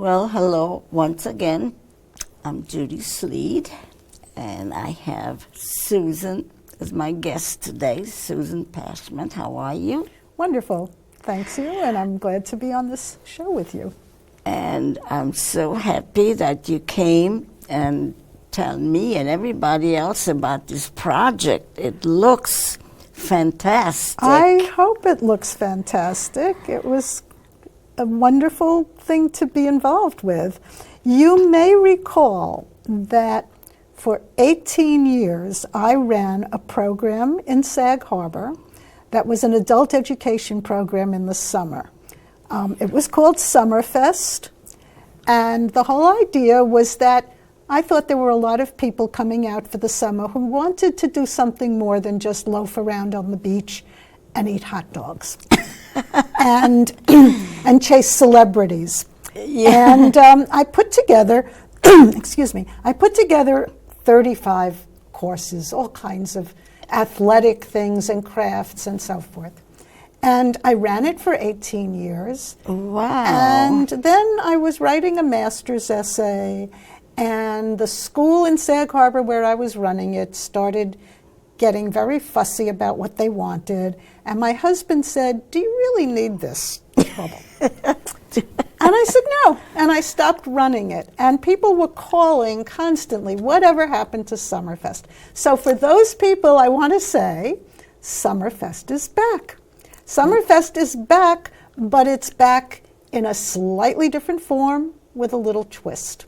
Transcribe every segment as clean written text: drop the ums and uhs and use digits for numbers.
Well, hello once again. I'm Judy Sleed, and I have Susan as my guest today. Susan Pashman, how are you? Wonderful. Thanks you, and I'm glad to be on this show with you. And I'm so happy that you came and tell me and everybody else about this project. It looks fantastic. I hope it looks fantastic. It was a wonderful thing to be involved with. You may recall that for 18 years I ran a program in Sag Harbor that was an adult education program in the summer. It was called Summerfest, and the whole idea was that I thought there were a lot of people coming out for the summer who wanted to do something more than just loaf around on the beach and eat hot dogs and chase celebrities. Yeah. And I put together, I put together 35 courses, all kinds of athletic things and crafts and so forth. And I ran it for 18 years. Wow. And then I was writing a master's essay, and the school in Sag Harbor where I was running it started getting very fussy about what they wanted. And my husband said, "Do you really need this trouble?" And I said no, and I stopped running it. And people were calling constantly, "Whatever happened to Summerfest?" So for those people, I want to say, Summerfest is back. Summerfest is back, but it's back in a slightly different form with a little twist.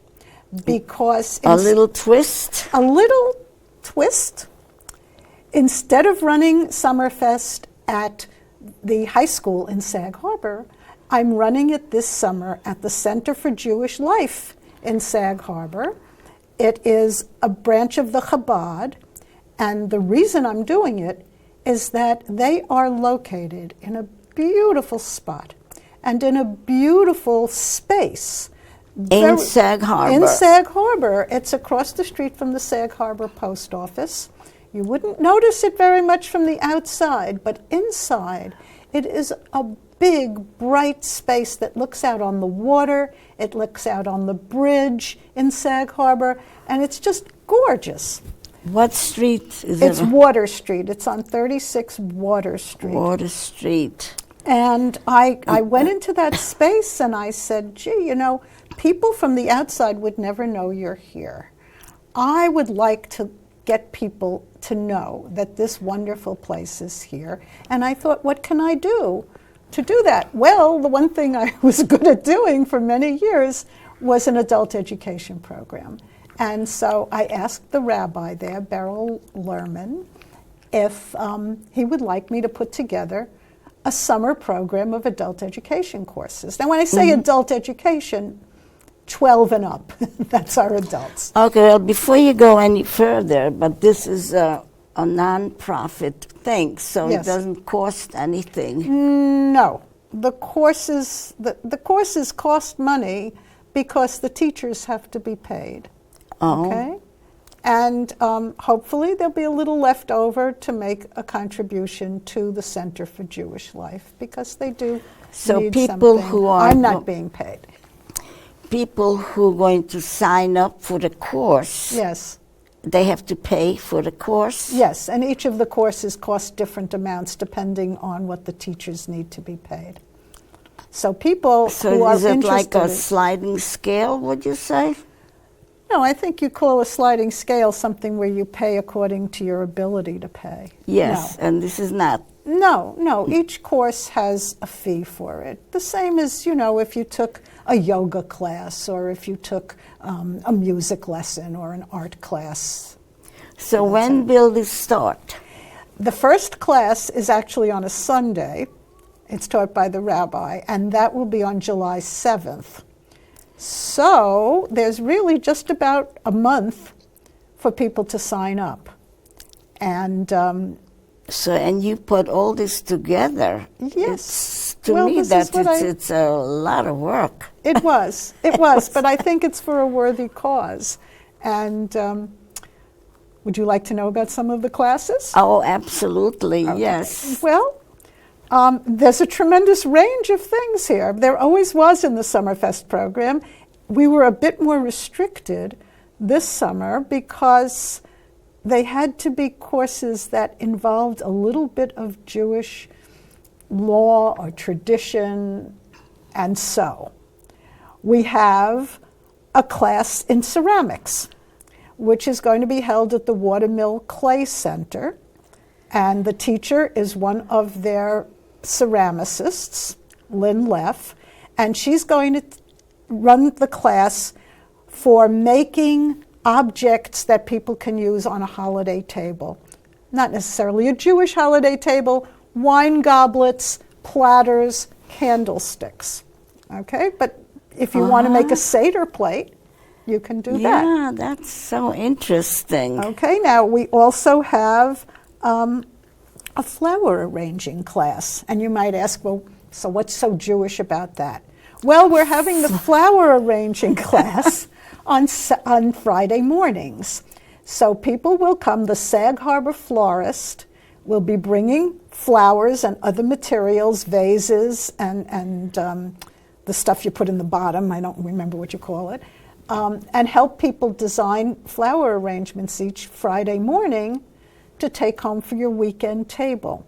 Because A little twist? A little twist. Instead of running Summerfest at the high school in Sag Harbor, I'm running it this summer at the Center for Jewish Life in Sag Harbor. It is a branch of the Chabad, and the reason I'm doing it is that they are located in a beautiful spot and in a beautiful space. In Sag Harbor. In Sag Harbor. It's across the street from the Sag Harbor Post Office. You wouldn't notice it very much from the outside, but inside it is a big, bright space that looks out on the water, it looks out on the bridge in Sag Harbor, and it's just gorgeous. What street is it? It's Water Street. It's on 36 Water Street. Water Street. And I went into that space and I said, gee, you know, people from the outside would never know you're here. I would like to get people to know that this wonderful place is here. And I thought, what can I do to do that? Well, the one thing I was good at doing for many years was an adult education program. And so I asked the rabbi there, Beryl Lerman, if he would like me to put together a summer program of adult education courses. Now, when I say adult education, 12 and up, that's our adults. Okay, well, before you go any further, but this is a non-profit thing, so Yes. it doesn't cost anything. No, the courses cost money because the teachers have to be paid. Oh. Okay, and hopefully there'll be a little left over to make a contribution to the Center for Jewish Life because they do So need people something. who are I'm not being paid. People who are going to sign up for the course, Yes. they have to pay for the course? Yes, and each of the courses cost different amounts depending on what the teachers need to be paid. So people who are is it interested like a in- sliding scale, would you say? No, I think you call a sliding scale something where you pay according to your ability to pay. Yes, and this is not. No, each course has a fee for it. The same as, you know, if you took a yoga class or if you took a music lesson or an art class. So when will this start? The first class is actually on a Sunday. It's taught by the rabbi, and that will be on July 7th. So there's really just about a month for people to sign up. And And you put all this together. yes. To Well, me, this is that what it's a lot of work. It was, but I think it's for a worthy cause. And would you like to know about some of the classes? Oh, absolutely, Okay. yes. Well, there's a tremendous range of things here. There always was in the Summerfest program, we were a bit more restricted this summer because they had to be courses that involved a little bit of Jewish law or tradition. And so we have a class in ceramics, which is going to be held at the Watermill Clay Center. And the teacher is one of their ceramicists, Lynn Leff, and she's going to run the class for making objects that people can use on a holiday table. Not necessarily a Jewish holiday table, wine goblets, platters, candlesticks. Okay, but if you want to make a Seder plate, you can do that. Yeah, that's so interesting. Okay, now we also have a flower arranging class. And you might ask, well, so what's so Jewish about that? Well, we're having the flower arranging class on Friday mornings. So people will come, the Sag Harbor florist will be bringing flowers and other materials, vases, and the stuff you put in the bottom, I don't remember what you call it, and help people design flower arrangements each Friday morning to take home for your weekend table.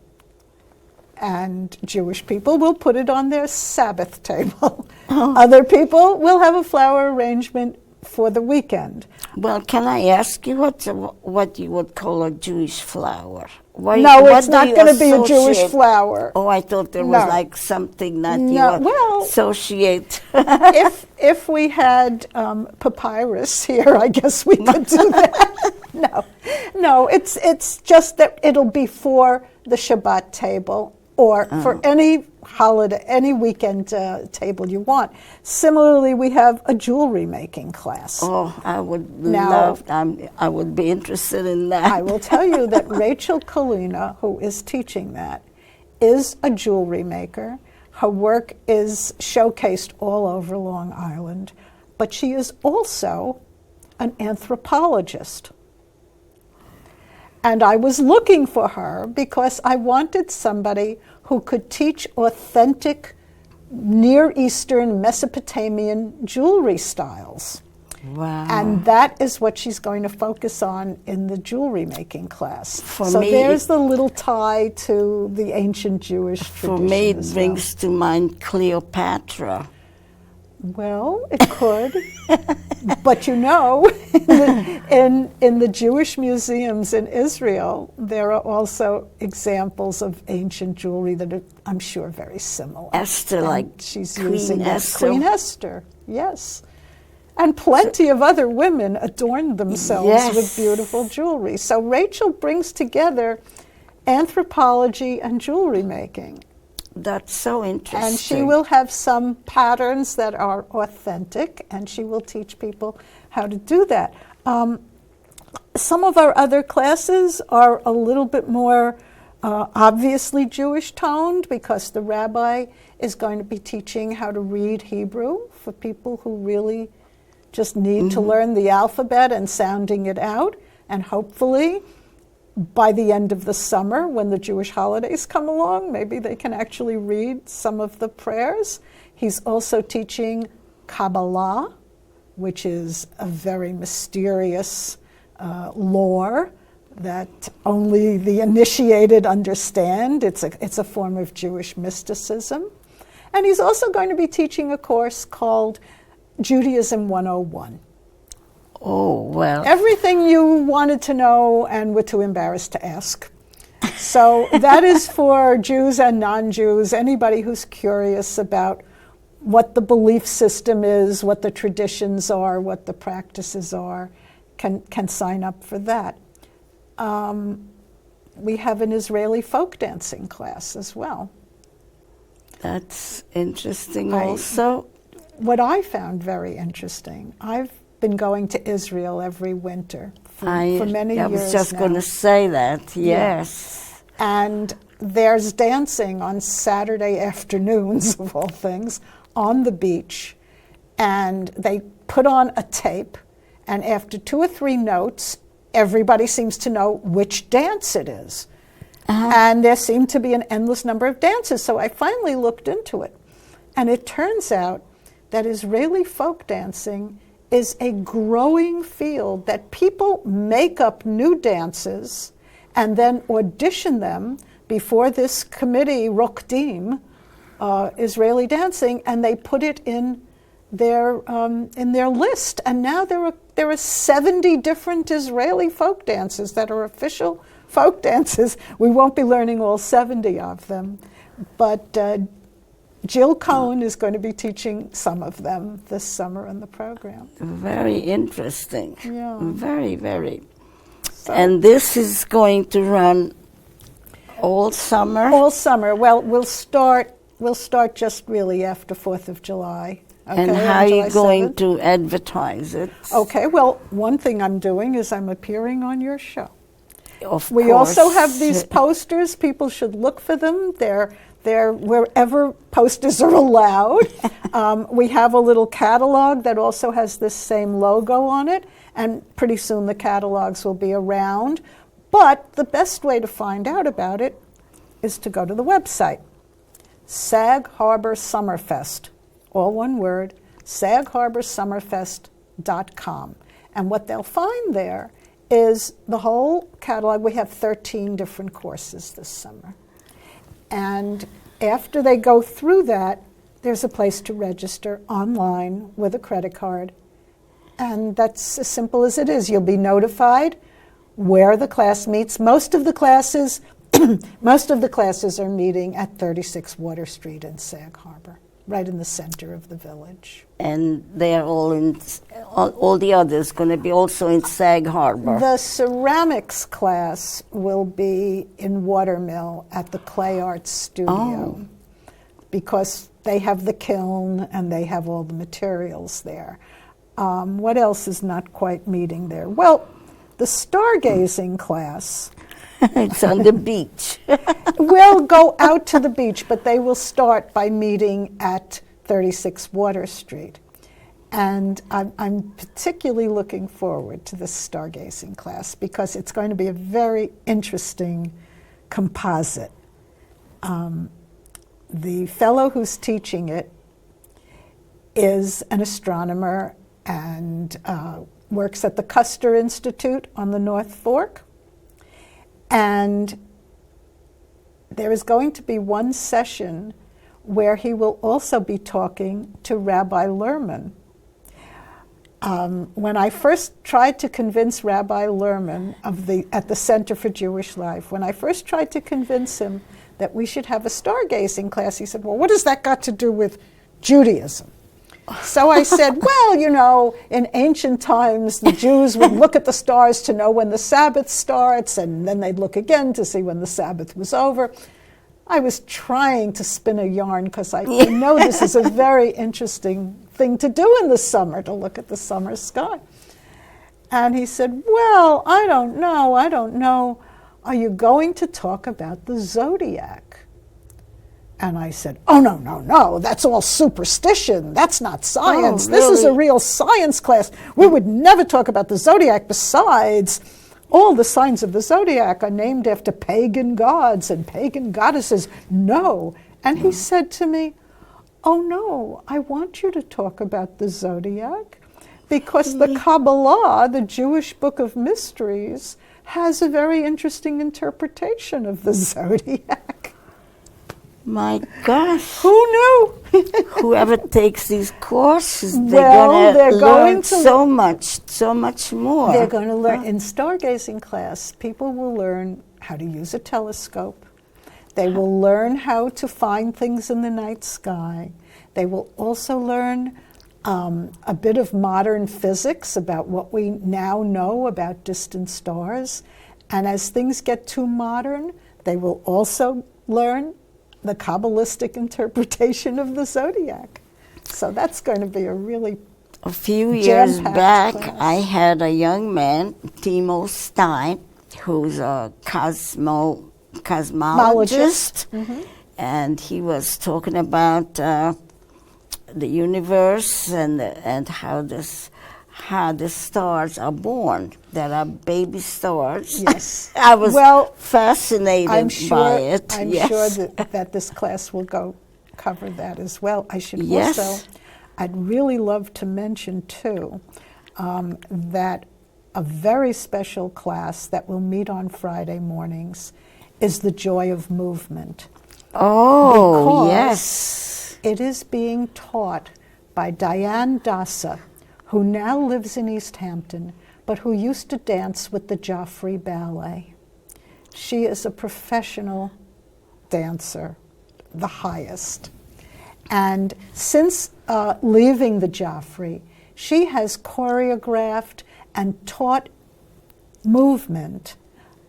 And Jewish people will put it on their Sabbath table. Other people will have a flower arrangement for the weekend. Well, can I ask you what you would call a Jewish flower? No, it's not going to be a Jewish flower. Oh, I thought there was like something that you associate. if we had papyrus here, I guess we could do that. No, it's just that it'll be for the Shabbat table or for any holiday, any weekend table you want. Similarly, we have a jewelry making class. Oh, I would be interested in that. I will tell you that Rachel Kalina, who is teaching that, is a jewelry maker. Her work is showcased all over Long Island, but she is also an anthropologist. And I was looking for her because I wanted somebody who could teach authentic Near Eastern Mesopotamian jewelry styles. Wow. And that is what she's going to focus on in the jewelry making class. So there's the little tie to the ancient Jewish tradition. For me, it brings to mind Cleopatra. Well, it could. But you know, in the Jewish museums in Israel, there are also examples of ancient jewelry that are, I'm sure, very similar. Esther, and like she's Queen using Esther. Queen Esther, yes. And plenty of other women adorned themselves with beautiful jewelry. So Rachel brings together anthropology and jewelry making. That's so interesting. And she will have some patterns that are authentic, and she will teach people how to do that. Some of our other classes are a little bit more obviously Jewish toned because the rabbi is going to be teaching how to read Hebrew for people who really just need to learn the alphabet and sounding it out. And hopefully, by the end of the summer, when the Jewish holidays come along, maybe they can actually read some of the prayers. He's also teaching Kabbalah, which is a very mysterious lore that only the initiated understand. It's a form of Jewish mysticism. And he's also going to be teaching a course called Judaism 101. Oh, well. Everything you wanted to know and were too embarrassed to ask. So that is for Jews and non-Jews, anybody who's curious about what the belief system is, what the traditions are, what the practices are, can sign up for that. We have an Israeli folk dancing class as well. That's interesting also. What I found very interesting, I've been going to Israel every winter for many years now. I was just going to say that, yes. Yeah. And there's dancing on Saturday afternoons, of all things, on the beach. And they put on a tape, and after 2 or 3 notes, everybody seems to know which dance it is. And there seem to be an endless number of dances. So I finally looked into it. And it turns out that Israeli folk dancing is a growing field, that people make up new dances and then audition them before this committee, Rokdim, Israeli dancing, and they put it in their list. And now there are 70 different Israeli folk dances that are official folk dances. We won't be learning all 70 of them, but Jill Cohen is going to be teaching some of them this summer in the program. Very interesting. Yeah. Very, very. So, And this is going to run all summer? all summer. Well, we'll start just really after 4th of July. Okay, And how are you going to advertise it? Okay, well, one thing I'm doing is I'm appearing on your show. We We also have these posters. People should look for them. They're wherever posters are allowed. We have a little catalog that also has this same logo on it, and pretty soon the catalogs will be around. But the best way to find out about it is to go to the website, Sag Harbor Summerfest, all one word, sagharborsummerfest.com. And what they'll find there is the whole catalog. We have 13 different courses this summer. And after they go through that, there's a place to register online with a credit card. And that's as simple as it is. You'll be notified where the class meets. Most of the classes are meeting at 36 Water Street in Sag Harbor, right in the center of the village. And they're all the others going to be also in Sag Harbor. The ceramics class will be in Watermill at the Clay Arts Studio, because they have the kiln and they have all the materials there. What else is not quite meeting there? Well, the stargazing class It's on the beach. will go out to the beach, but they will start by meeting at 36 Water Street. And I'm particularly looking forward to this stargazing class because it's going to be a very interesting composite. The fellow who's teaching it is an astronomer and works at the Custer Institute on the North Fork. And there is going to be one session where he will also be talking to Rabbi Lerman. When I first tried to convince Rabbi Lerman at the Center for Jewish Life, when I first tried to convince him that we should have a stargazing class, he said, well, what has that got to do with Judaism? So I said, well, you know, in ancient times, the Jews would look at the stars to know when the Sabbath starts, and then they'd look again to see when the Sabbath was over. I was trying to spin a yarn because I know this is a very interesting thing to do in the summer, to look at the summer sky. And he said, well, I don't know. Are you going to talk about the zodiac? And I said, oh, no, that's all superstition. That's not science. Oh, This is a really? real science class. We would never talk about the zodiac. Besides, all the signs of the zodiac are named after pagan gods and pagan goddesses. No. And he said to me, oh, no, I want you to talk about the zodiac because the Kabbalah, the Jewish book of mysteries, has a very interesting interpretation of the zodiac. My gosh. Who knew? Whoever takes these courses, Well, they're they're going going to to learn so much more. They're going to learn, in stargazing class, people will learn how to use a telescope. They will learn how to find things in the night sky. They will also learn a bit of modern physics about what we now know about distant stars. And as things get too modern, they will also learn the Kabbalistic interpretation of the zodiac. So that's going to be a really A few years jam-packed back, class. I had a young man, Timo Stein, who's a cosmologist, and he was talking about the universe and how the stars are born. There are baby stars. Yes. I was Well, fascinated I'm sure, by it. I'm yes. sure that this class will cover that as well. I should Yes. also I'd really love to mention, too, that a very special class that will meet on Friday mornings is the Joy of Movement. Oh, Because yes. it is being taught by Diane Dassa, who now lives in East Hampton, but who used to dance with the Joffrey Ballet. She is a professional dancer, the highest. And since leaving the Joffrey, she has choreographed and taught movement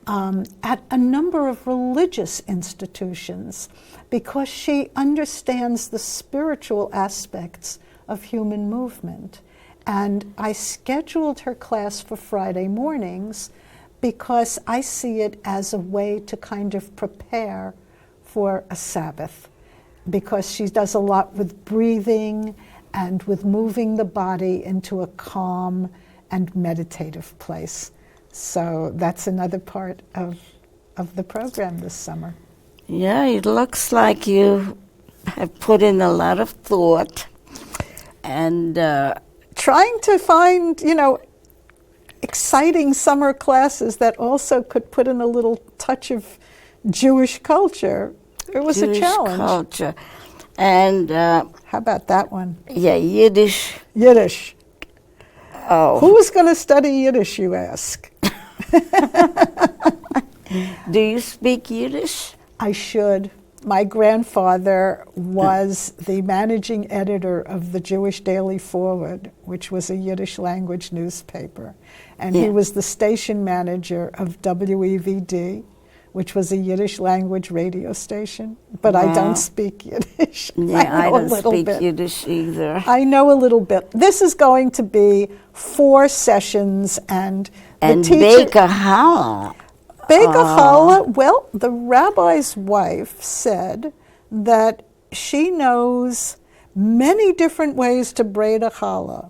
at a number of religious institutions because she understands the spiritual aspects of human movement. And I scheduled her class for Friday mornings because I see it as a way to kind of prepare for a Sabbath, because she does a lot with breathing and with moving the body into a calm and meditative place. So that's another part of the program this summer. Yeah, it looks like you have put in a lot of thought and trying to find, exciting summer classes that also could put in a little touch of Jewish culture. It was Jewish a challenge. culture. And How about that one? yeah, Yiddish. Yiddish. Oh, Who's going to study Yiddish, you ask? do you speak Yiddish? I should. My grandfather was the managing editor of the Jewish Daily Forward, which was a Yiddish language newspaper. And he Yeah. was the station manager of WEVD, which was a Yiddish language radio station. But I Wow. don't speak Yiddish. Yeah, I know a don't little speak bit. Yiddish either. I know a little bit. This is going to be 4 sessions, and And the teacher... bake a challah. Bake a challah. Well, the rabbi's wife said that she knows many different ways to braid a challah,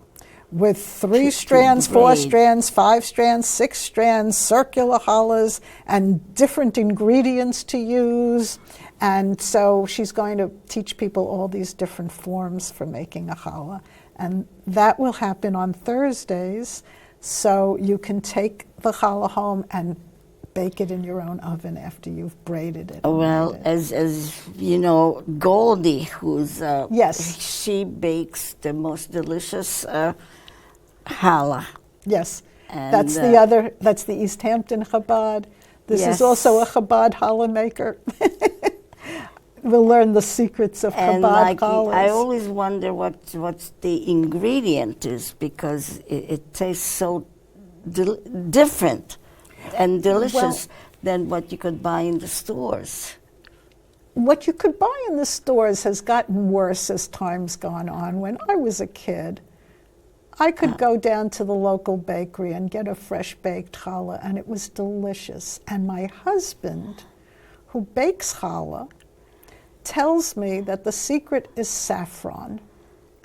with 3 strands, 4 braid. strands, 5 strands, 6 strands, circular challahs, and different ingredients to use. And so she's going to teach people all these different forms for making a challah. And that will happen on Thursdays, so you can take the challah home and bake it in your own oven after you've braided it. Well, as you know, Goldie, who's Yes. she bakes the most delicious challah. Yes, And, that's that's the East Hampton Chabad. This Yes. is also a Chabad challah maker. We'll learn the secrets of And Chabad like challahs. I always wonder what's the ingredient is, because it tastes so different and delicious than what you could buy in the stores. What you could buy in the stores has gotten worse as time's gone on. When I was a kid, I could go down to the local bakery and get a fresh baked challah, and it was delicious. And my husband, who bakes challah, tells me that the secret is saffron,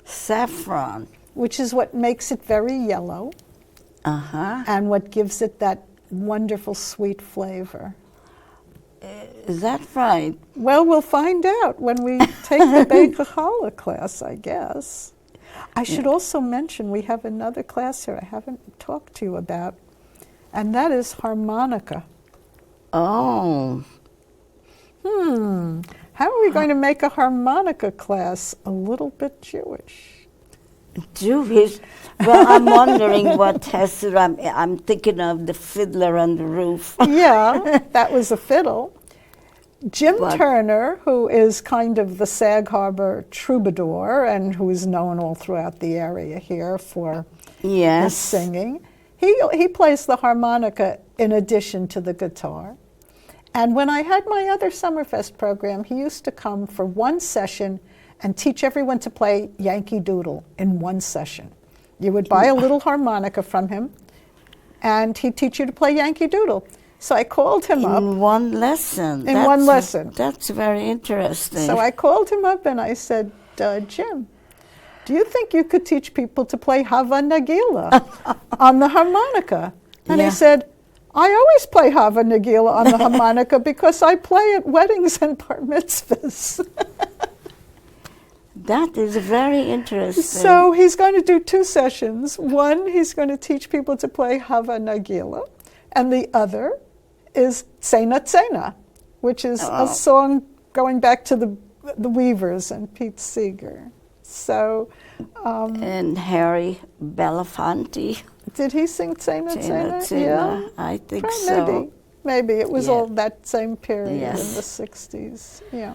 Saffron. which is what makes it very yellow Uh-huh. and what gives it that wonderful sweet flavor. Is that right? Well, we'll find out when we take the Bake a Challah class, I guess. I should also mention we have another class here I haven't talked to you about, and that is harmonica. Oh. How are we going to make a harmonica class a little bit Jewish? Jewish. Well, I'm wondering what has. I'm thinking of the Fiddler on the Roof. Yeah, that was a fiddle. Jim But- Turner, who is kind of the Sag Harbor troubadour and who is known all throughout the area here for his Yes. singing, he plays the harmonica in addition to the guitar. And when I had my other Summerfest program, he used to come for one session and teach everyone to play Yankee Doodle in one session. You would buy a little harmonica from him, and he'd teach you to play Yankee Doodle. So I called him up. In one lesson. In one lesson. That's very interesting. So I called him up and I said, Jim, do you think you could teach people to play Hava Nagila on the harmonica? And Yeah. he said, I always play Hava Nagila on the harmonica because I play at weddings and bar mitzvahs. That is very interesting. So he's going to do 2 sessions. One, he's going to teach people to play Hava Nagila, and the other is Tsena Tsena, which is a song going back to the Weavers and Pete Seeger. So, and Harry Belafonte. did he sing Tsena Tsena? Yeah, I think so. Maybe it was Yeah. all that same period Yes. in the 60s. Yeah.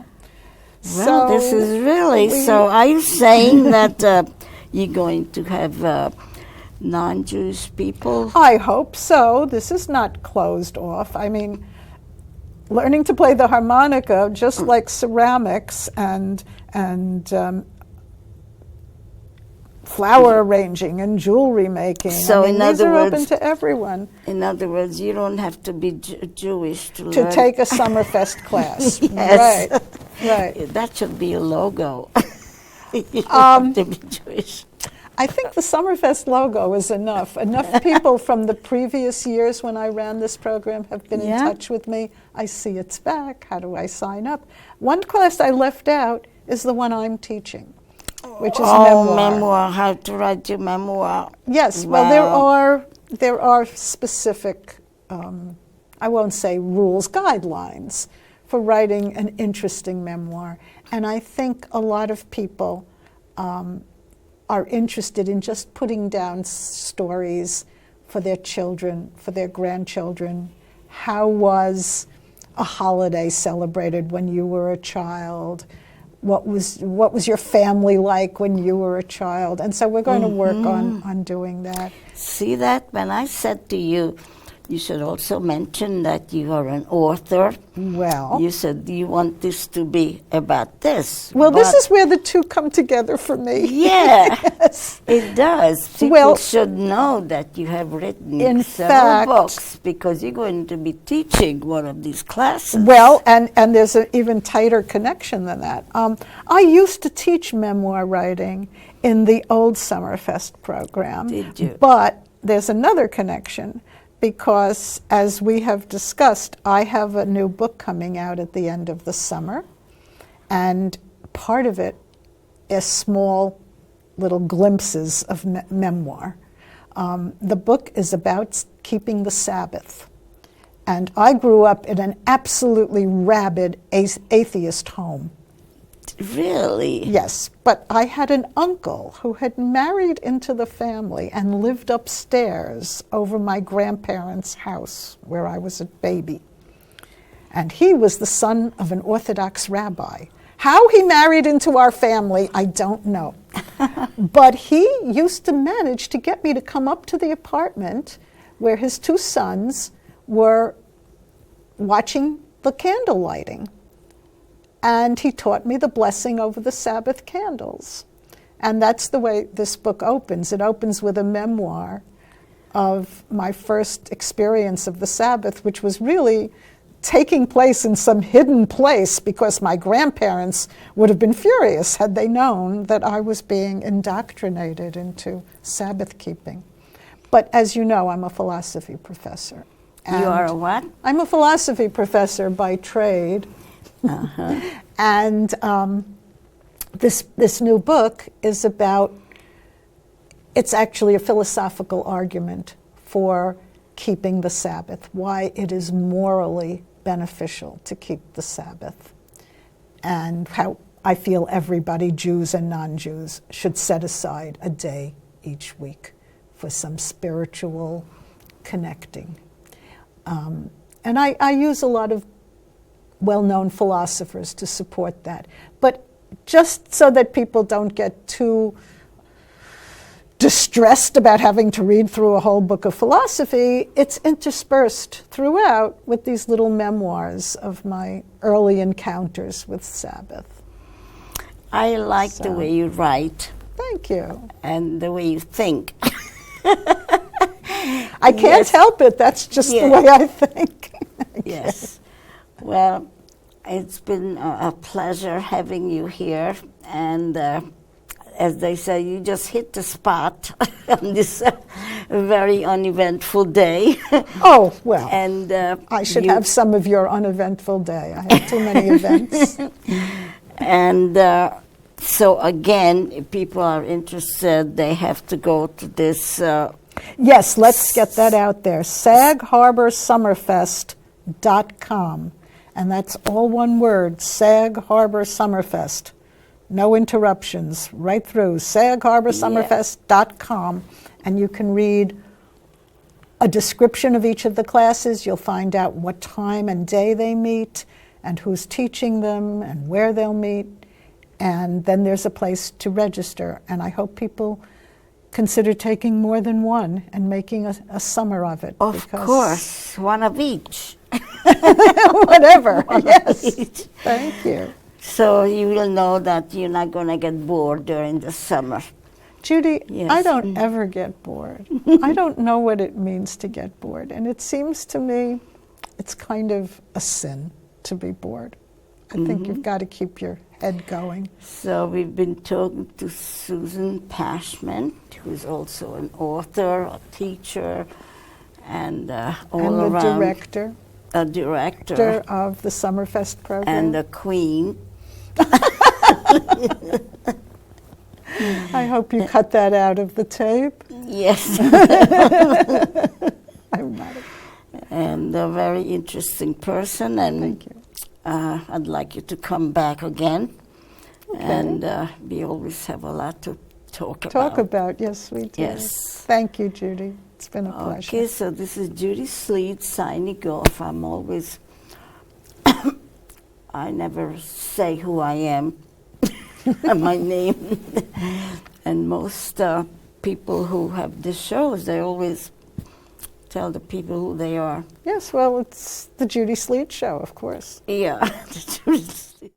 Well, this is really, so are you saying that you're going to have non-Jewish people? I hope so. This is not closed off. I mean, learning to play the harmonica, just like ceramics and flower arranging and jewelry making. So in these other are open words- to everyone. In other words, you don't have to be Jewish to To learn. take a Summerfest class. Yes. Right. That should be a logo. You don't have to be Jewish. I think the Summerfest logo is enough. Enough people from the previous years when I ran this program have been in Yeah. touch with me. I see it's back. How do I sign up? One class I left out is the one I'm teaching, which is Memoir, how to write your memoir. Yes, Wow. well, there are specific, I won't say rules, guidelines for writing an interesting memoir. And I think a lot of people are interested in just putting down stories for their children, for their grandchildren. How was a holiday celebrated when you were a child? What was your family like when you were a child? And so we're going to work on doing that. See that? When I said to you, you should also mention that you are an author. Well, You said you want this to be about this. well, this but- is where the two come together for me. Yeah, Yes. it does. People Well, should know that you have written in several fact- books because you're going to be teaching one of these classes. Well, and there's an even tighter connection than that. I used to teach memoir writing in the old Summerfest program. Did you? But there's another connection because, as we have discussed, I have a new book coming out at the end of the summer, and part of it is small little glimpses of memoir. The book is about keeping the Sabbath. And I grew up in an absolutely rabid atheist home. Really? Yes, but I had an uncle who had married into the family and lived upstairs over my grandparents' house where I was a baby. And he was the son of an Orthodox rabbi. How he married into our family, I don't know. But he used to manage to get me to come up to the apartment where his 2 sons were watching the candle lighting. And he taught me the blessing over the Sabbath candles. And that's the way this book opens. It opens with a memoir of my first experience of the Sabbath, which was really taking place in some hidden place because my grandparents would have been furious had they known that I was being indoctrinated into Sabbath keeping. But as you know, I'm a philosophy professor. You are a what? I'm a philosophy professor by trade. And this new book is about, it's actually a philosophical argument for keeping the Sabbath, why it is morally beneficial to keep the Sabbath, and how I feel everybody, Jews and non-Jews, should set aside a day each week for some spiritual connecting. And I use a lot of well-known philosophers to support that. But just so that people don't get too distressed about having to read through a whole book of philosophy, it's interspersed throughout with these little memoirs of my early encounters with Sabbath. I like the way you write Thank you. and the way you think. I can't help it. That's just the way I think. Yes. Well, it's been a pleasure having you here. And as they say, you just hit the spot on this very uneventful day. Oh, well, And I should have some of your uneventful day. I have too many events. And So again, if people are interested, they have to go to this. Yes, let's get that out there. SagHarborSummerfest.com. And that's all one word, Sag Harbor Summerfest. No interruptions, right through, SagHarborSummerfest.com. And you can read a description of each of the classes. You'll find out what time and day they meet, and who's teaching them, and where they'll meet. And then there's a place to register. And I hope people consider taking more than one and making a summer of it. Of course, one of each. Whatever, One of yes. each. Thank you. So you will know that you're not going to get bored during the summer. Judy, Yes. I don't ever get bored. I don't know what it means to get bored. And it seems to me it's kind of a sin to be bored. I think you've got to keep your head going. So we've been talking to Susan Pashman, who's also an author, a teacher, and all And the around director a director of the Summerfest program. and a queen. I hope you cut that out of the tape. Yes, I'm not. and a very interesting person. And Thank you. I'd like you to come back again. Okay. And we always have a lot to talk about. Talk about, yes, we do. Yes. Thank you, Judy. It's been a pleasure. Okay, so this is Judy Sleed signing off. I'm always, I never say who I am, my name. And most people who have these shows, they always tell the people who they are. Yes, well, it's the Judy Sleed Show, of course. Yeah, the Judy Sleed.